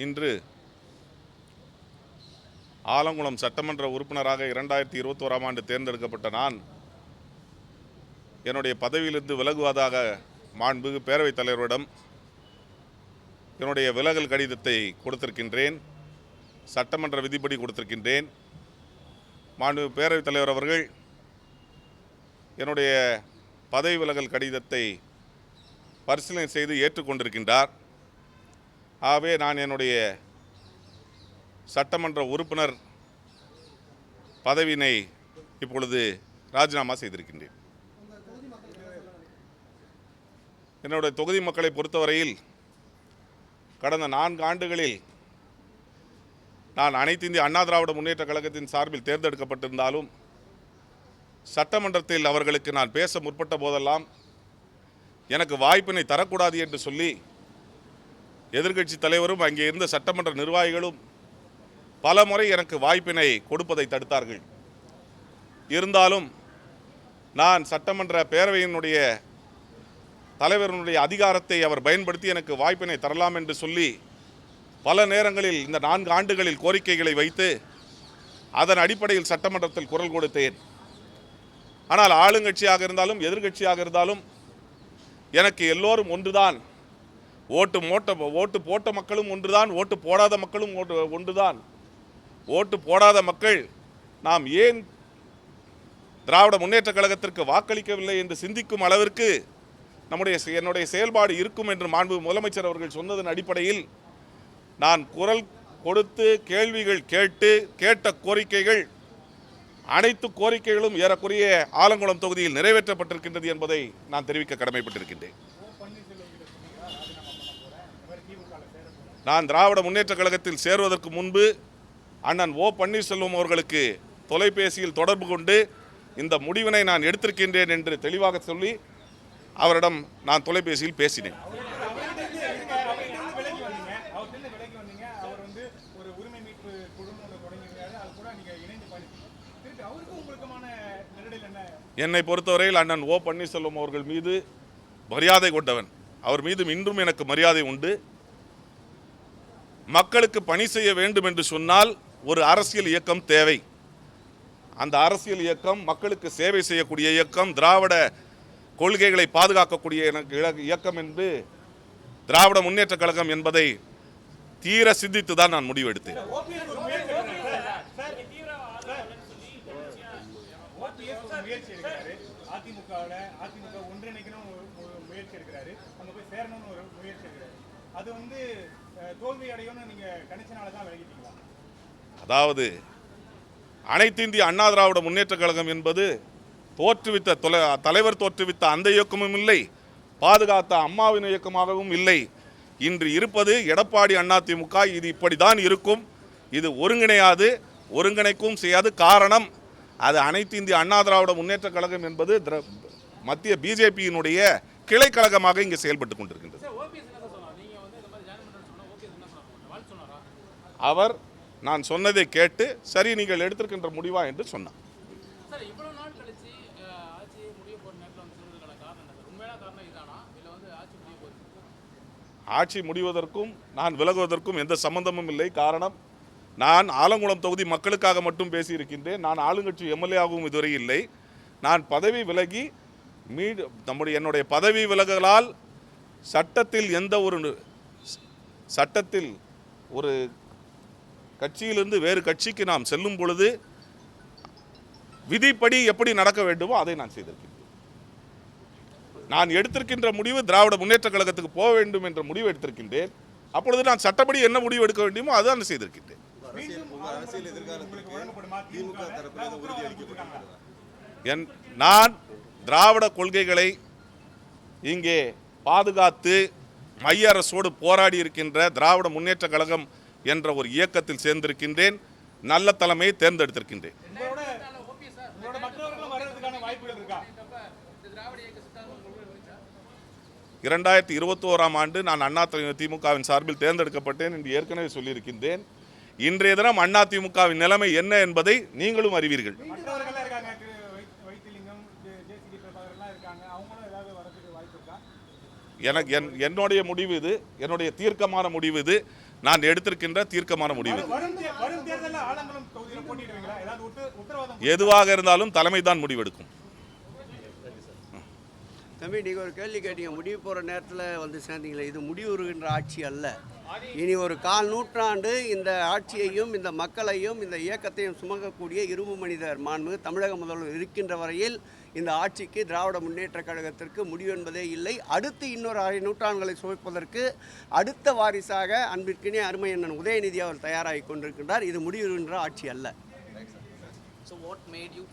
இன்று ஆலங்குளம் சட்டமன்ற உறுப்பினராக 2021ஆம் ஆண்டு தேர்ந்தெடுக்கப்பட்ட நான் என்னுடைய பதவியிலிருந்து விலகுவதாக மாண்புமிகு பேரவைத் தலைவரிடம் என்னுடைய விலகல் கடிதத்தை கொடுத்திருக்கின்றேன். சட்டமன்ற விதிப்படி கொடுத்திருக்கின்றேன். மாண்புமிகு பேரவைத் தலைவர் அவர்கள் என்னுடைய பதவி விலகல் கடிதத்தை பரிசீலனை செய்து ஏற்றுக்கொண்டிருக்கின்றார். ஆகவே நான் என்னுடைய சட்டமன்ற உறுப்பினர் பதவியினை இப்பொழுது ராஜினாமா செய்திருக்கின்றேன். என்னுடைய தொகுதி மக்களை பொறுத்தவரையில் கடந்த 4 ஆண்டுகளில் நான் அனைத்து இந்திய அண்ணா திராவிட முன்னேற்ற கழகத்தின் சார்பில் தேர்ந்தெடுக்கப்பட்டிருந்தாலும் சட்டமன்றத்தில் அவர்களுக்கு நான் பேச முற்பட்ட போதெல்லாம் எனக்கு வாய்ப்பினை தரக்கூடாது என்று சொல்லி எதிர்க்கட்சி தலைவரும் அங்கே இருந்த சட்டமன்ற நிர்வாகிகளும் பல முறை எனக்கு வாய்ப்பினை கொடுப்பதை தடுத்தார்கள். இருந்தாலும் நான் சட்டமன்ற பேரவையினுடைய தலைவரினுடைய அதிகாரத்தை அவர் பயன்படுத்தி எனக்கு வாய்ப்பினை தரலாம் என்று சொல்லி பல நேரங்களில் இந்த 4 ஆண்டுகளில் கோரிக்கைகளை வைத்து அதன் அடிப்படையில் சட்டமன்றத்தில் குரல் கொடுத்தேன். ஆனால் ஆளுங்கட்சியாக இருந்தாலும் எதிர்க்கட்சியாக இருந்தாலும் எனக்கு எல்லோரும் ஒன்றுதான். ஓட்டு போட்ட மக்களும் ஒன்றுதான், ஓட்டு போடாத மக்களும் ஒன்றுதான். ஓட்டு போடாத மக்கள் நாம் ஏன் திராவிட முன்னேற்ற கழகத்திற்கு வாக்களிக்கவில்லை என்று சிந்திக்கும் அளவிற்கு என்னுடைய செயல்பாடு இருக்கும் என்று மாண்பு முதலமைச்சர் அவர்கள் சொன்னதன் அடிப்படையில் நான் குரல் கொடுத்து கேள்விகள் கேட்ட கோரிக்கைகள் அனைத்து கோரிக்கைகளும் ஏறக்குறைய ஆலங்குளம் தொகுதியில் நிறைவேற்றப்பட்டிருக்கின்றது என்பதை நான் தெரிவிக்க கடமைப்பட்டிருக்கின்றேன். நான் திராவிட முன்னேற்ற கழகத்தில் சேருவதற்கு முன்பு அண்ணன் ஓ பன்னீர்செல்வம் அவர்களுக்கு தொலைபேசியில் தொடர்பு கொண்டு இந்த முடிவினை நான் எடுத்திருக்கின்றேன் என்று தெளிவாக சொல்லி அவரிடம் நான் தொலைபேசியில் பேசினேன். என்னை பொறுத்தவரையில் அண்ணன் ஓ பன்னீர்செல்வம் அவர்கள் மீது மரியாதை கொண்டவன். அவர் மீது இன்றும் எனக்கு மரியாதை உண்டு. மக்களுக்கு பணி செய்ய வேண்டும் என்று சொன்னால் ஒரு அரசியல் இயக்கம் தேவை. அந்த அரசியல் இயக்கம் மக்களுக்கு சேவை செய்யக்கூடிய இயக்கம், திராவிட கொள்கைகளை பாதுகாக்கக்கூடிய இயக்கம் என்று திராவிட முன்னேற்ற கழகம் என்பதை தீர சிந்தித்து தான் நான் முடிவெடுத்தேன். அதாவது அனைத்து இந்திய அண்ணா திராவிட முன்னேற்ற கழகம் என்பது தலைவர் தோற்றுவித்த அந்த இயக்கமும் இல்லை, பாதுகாத்த அம்மாவின் இயக்கமாகவும் இல்லை. இன்று இருப்பது எடப்பாடி அதிமுக. இது இப்படிதான் இருக்கும். இது ஒருங்கிணையாது, ஒருங்கிணைக்கும் செய்யாது. காரணம், அது அனைத்து இந்திய அண்ணா திராவிட முன்னேற்ற கழகம் என்பது மத்திய பிஜேபியினுடைய கிளை கழகமாக இங்கே செயல்பட்டு கொண்டிருக்கின்றது. அவர் நான் சொன்னதை கேட்டு சரி நீங்கள் எடுத்திருக்கின்ற முடிவா என்று சொன்னார். ஆட்சி முடிவதற்கும் நான் விலகுவதற்கும் எந்த சம்பந்தமும் இல்லை. காரணம், நான் ஆலங்குளம் தொகுதி மக்களுக்காக மட்டும் பேசியிருக்கின்றேன். நான் ஆளுங்கட்சி எம்எல்ஏ-ஆகவும் இதுவரை இல்லை. நான் பதவி விலகி என்னுடைய பதவி விலகலால் சட்டத்தில் ஒரு கட்சியிலிருந்து வேறு கட்சிக்கு நாம் செல்லும் பொழுது விதிப்படி எப்படி நடக்க வேண்டுமோ அதை நான் செய்திருக்கின்றேன். நான் எடுத்திருக்கின்ற முடிவு திராவிட முன்னேற்ற கழகத்துக்கு போக வேண்டும் என்ற முடிவு எடுத்திருக்கின்றேன். அப்பொழுது நான் சட்டப்படி என்ன முடிவு எடுக்க வேண்டுமோ அதான் செய்திருக்கின்றேன். நான் திராவிட கொள்கைகளை இங்கே பாதுகாத்து மைய அரசோடு போராடி இருக்கின்ற திராவிட முன்னேற்ற கழகம் என்ற ஒரு இயக்கத்தில் சேர்ந்திருக்கின்றேன். நல்ல தலைமையை தேர்ந்தெடுத்திருக்கின்றேன். 2021ஆம் ஆண்டு நான் அதிமுகவின் சார்பில் தேர்ந்தெடுக்கப்பட்டேன் என்று ஏற்கனவே சொல்லியிருக்கின்றேன். இன்றைய தினம் அதிமுகவின் நிலைமை என்ன என்பதை நீங்களும் அறிவீர்கள். எனக்கு என்னுடைய முடிவு இது, என்னுடைய தீர்க்கமான முடிவு இது. நான் எடுத்திருக்கின்ற தீர்க்கமான முடிவு. எதுவாக இருந்தாலும் தலைமை தான் முடிவெடுக்கும். தம்பி, நீங்கள் ஒரு கேள்வி கேட்டீங்க, முடிவு போகிற நேரத்தில் வந்து சேர்ந்தீங்களே, இது முடிவுறுகின்ற ஆட்சி அல்ல. இனி ஒரு 1/4 நூற்றாண்டு இந்த ஆட்சியையும் இந்த மக்களையும் இந்த இயக்கத்தையும் சுமக்கக்கூடிய இரும்பு மனிதர் மாண்பு தமிழக முதல்வர் இருக்கின்ற வரையில் இந்த ஆட்சிக்கு திராவிட முன்னேற்ற கழகத்திற்கு முடிவு என்பதே இல்லை. அடுத்து இன்னொரு 1/2 நூற்றாண்டுகளை சுமப்பதற்கு அடுத்த வாரிசாக அன்பிற்கினே அருமையண்ணன் உதயநிதி அவர் தயாராகி கொண்டிருக்கின்றார். இது முடிவுறுகின்ற ஆட்சி அல்ல. So what made you